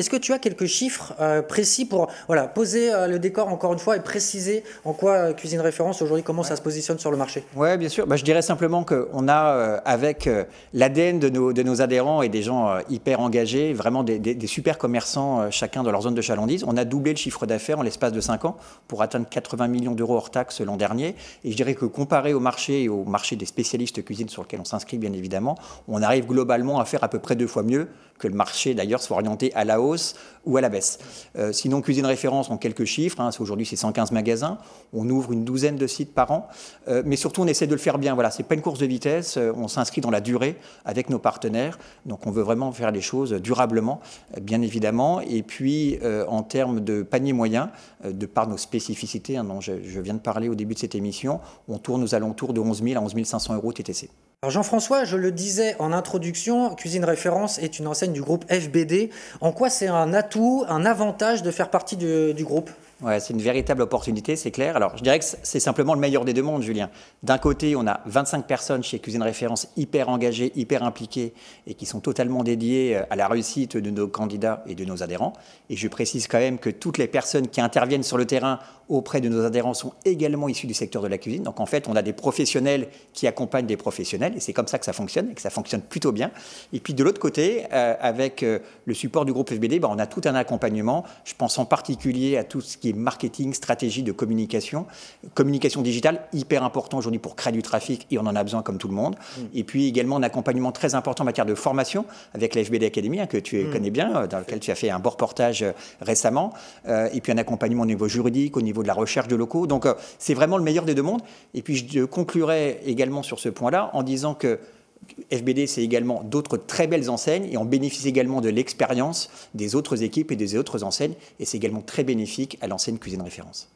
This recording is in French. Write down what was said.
Est-ce que tu as quelques chiffres précis pour voilà, poser le décor encore une fois et préciser en quoi Cuisine Référence aujourd'hui, comment ça se positionne sur le marché? Oui, bien sûr. Bah, je dirais simplement qu'on a, avec l'ADN de nos adhérents et des gens hyper engagés, vraiment des super commerçants, chacun dans leur zone de chalandise, on a doublé le chiffre d'affaires en l'espace de 5 ans pour atteindre 80 millions d'euros hors taxes l'an dernier. Et je dirais que comparé au marché et au marché des spécialistes cuisine sur lequel on s'inscrit, bien évidemment, on arrive globalement à faire à peu près 2 fois mieux que le marché d'ailleurs soit orienté à la hausse ou à la baisse. Sinon, Cuisine Référence, en quelques chiffres, hein, aujourd'hui c'est 115 magasins, on ouvre une douzaine de sites par an, mais surtout on essaie de le faire bien. Voilà, c'est pas une course de vitesse, on s'inscrit dans la durée avec nos partenaires, donc on veut vraiment faire les choses durablement, bien évidemment. Et puis en termes de panier moyen, de par nos spécificités, hein, dont je viens de parler au début de cette émission, on tourne aux alentours de 11 000 à 11 500 euros TTC. Alors Jean-François, je le disais en introduction, Cuisine Référence est une enseigne du groupe FBD. En quoi c'est un atout, un avantage de faire partie du groupe? Ouais, c'est une véritable opportunité, c'est clair. Alors, je dirais que c'est simplement le meilleur des deux mondes, Julien. D'un côté, on a 25 personnes chez Cuisine Référence hyper engagées, hyper impliquées et qui sont totalement dédiées à la réussite de nos candidats et de nos adhérents. Et je précise quand même que toutes les personnes qui interviennent sur le terrain auprès de nos adhérents sont également issues du secteur de la cuisine. Donc, en fait, on a des professionnels qui accompagnent des professionnels et c'est comme ça que ça fonctionne et que ça fonctionne plutôt bien. Et puis, de l'autre côté, avec le support du groupe FBD, on a tout un accompagnement. Je pense en particulier à tout ce qui est marketing, stratégie de communication digitale, hyper important aujourd'hui pour créer du trafic et on en a besoin comme tout le monde. Et puis également un accompagnement très important en matière de formation avec la FBD Academy, hein, que tu connais bien, dans lequel tu as fait un beau reportage récemment. Et puis un accompagnement au niveau juridique, au niveau de la recherche de locaux. Donc c'est vraiment le meilleur des deux mondes. Et puis je conclurai également sur ce point-là en disant que FBD, c'est également d'autres très belles enseignes et on bénéficie également de l'expérience des autres équipes et des autres enseignes et c'est également très bénéfique à l'enseigne Cuisine Référence.